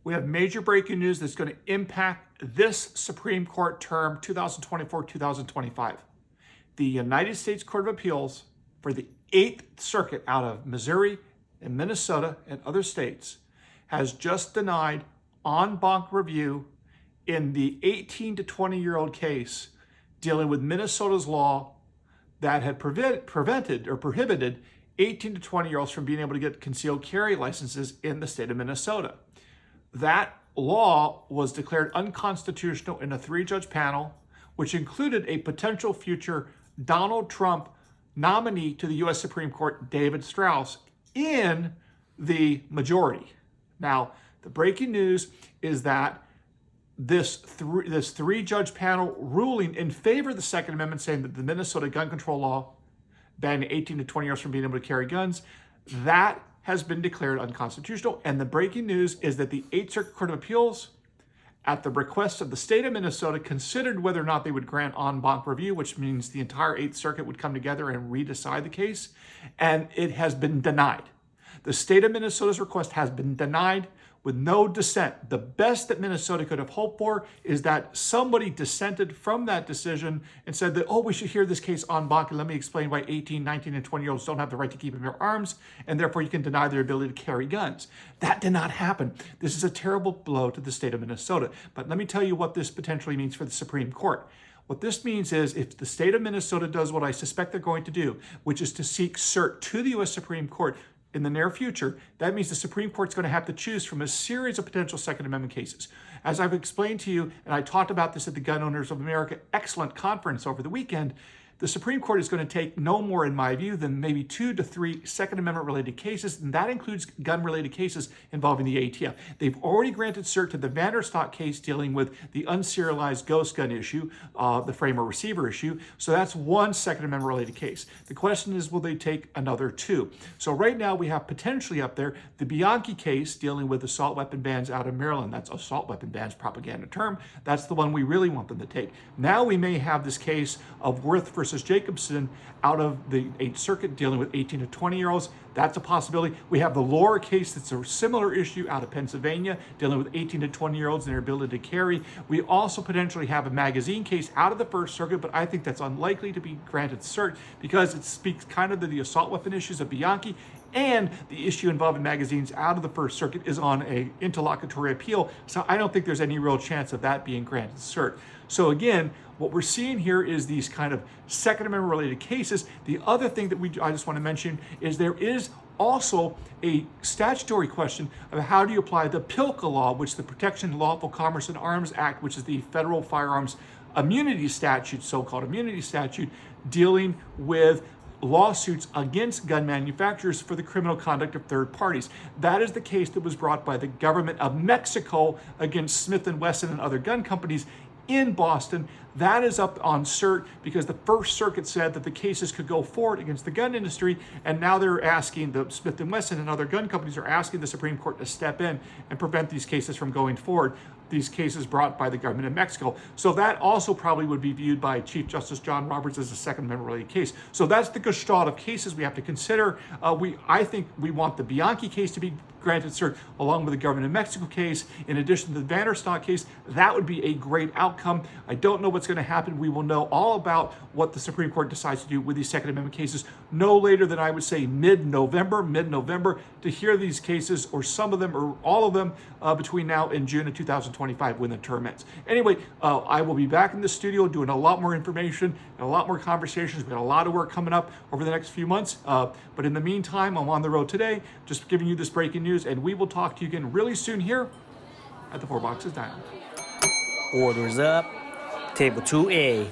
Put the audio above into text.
We have major breaking news that's going to impact this Supreme Court term, 2024-2025. The United States Court of Appeals for the 8th Circuit out of Missouri and Minnesota and other states has just denied en banc review in the 18 to 20-year-old case dealing with Minnesota's law that had prohibited 18 to 20-year-olds from being able to get concealed carry licenses in the state of Minnesota. That law was declared unconstitutional in a 3-judge panel, which included a potential future Donald Trump nominee to the U.S. Supreme Court, David Strauss, in the majority. Now, the breaking news is that this 3-judge panel ruling in favor of the Second Amendment, saying that the Minnesota gun control law banning 18 to 20 years from being able to carry guns, that has been declared unconstitutional. And the breaking news is that the 8th Circuit Court of Appeals, at the request of the state of Minnesota, considered whether or not they would grant en banc review, which means the entire 8th Circuit would come together and redecide the case, and it has been denied. The state of Minnesota's request has been denied with no dissent. The best that Minnesota could have hoped for is that somebody dissented from that decision and said that, oh, we should hear this case en banc, and let me explain why 18, 19, and 20-year-olds don't have the right to keep and bear arms, and therefore you can deny their ability to carry guns. That did not happen. This is a terrible blow to the state of Minnesota. But let me tell you what this potentially means for the Supreme Court. What this means is if the state of Minnesota does what I suspect they're going to do, which is to seek cert to the U.S. Supreme Court in the near future, that means the Supreme Court's going to have to choose from a series of potential Second Amendment cases. As I've explained to you, and I talked about this at the Gun Owners of America excellent conference over the weekend, the Supreme Court is going to take no more, in my view, than maybe 2 to 3 Second Amendment related cases, and that includes gun-related cases involving the ATF. They've already granted cert to the Vanderstock case dealing with the unserialized ghost gun issue, the framer-receiver issue. So that's one Second Amendment related case. The question is, will they take another 2? So right now we have potentially up there the Bianchi case dealing with assault weapon bans out of Maryland. That's assault weapon bans propaganda term. That's the one we really want them to take. Now we may have this case of Worth versus Jacobson out of the 8th Circuit dealing with 18 to 20-year-olds. That's a possibility. We have the Laura case that's a similar issue out of Pennsylvania dealing with 18 to 20-year-olds and their ability to carry. We also potentially have a magazine case out of the 1st Circuit, but I think that's unlikely to be granted cert because it speaks kind of to the assault weapon issues of Bianchi, and the issue involving magazines out of the 1st Circuit is on an interlocutory appeal, so I don't think there's any real chance of that being granted cert. So again, what we're seeing here is these kind of Second Amendment related cases. The other thing that I just want to mention is there is also a statutory question of how do you apply the PILCA law, which is the Protection of Lawful Commerce and Arms Act, which is the federal firearms immunity statute, so-called immunity statute, dealing with lawsuits against gun manufacturers for the criminal conduct of third parties. That is the case that was brought by the government of Mexico against Smith & Wesson and other gun companies in Boston. That is up on cert because the 1st Circuit said that the cases could go forward against the gun industry, and now they're asking, the Smith & Wesson and other gun companies are asking the Supreme Court to step in and prevent these cases from going forward, these cases brought by the government of Mexico. So that also probably would be viewed by Chief Justice John Roberts as a Second Amendment related case. So that's the gestalt of cases we have to consider. I think we want the Bianchi case to be granted cert along with the government of Mexico case. In addition to the Vanderstock case, that would be a great outcome. I don't know what's going to happen. We will know all about what the Supreme Court decides to do with these Second Amendment cases no later than, I would say, mid-November to hear these cases, or some of them or all of them, between now and June of 2025 when the term ends. Anyway, I will be back in the studio doing a lot more information and a lot more conversations. We've got a lot of work coming up over the next few months. But in the meantime, I'm on the road today, just giving you this breaking news, and we will talk to you again really soon here at the 4 Boxes Diamond. Orders up. Table 2A.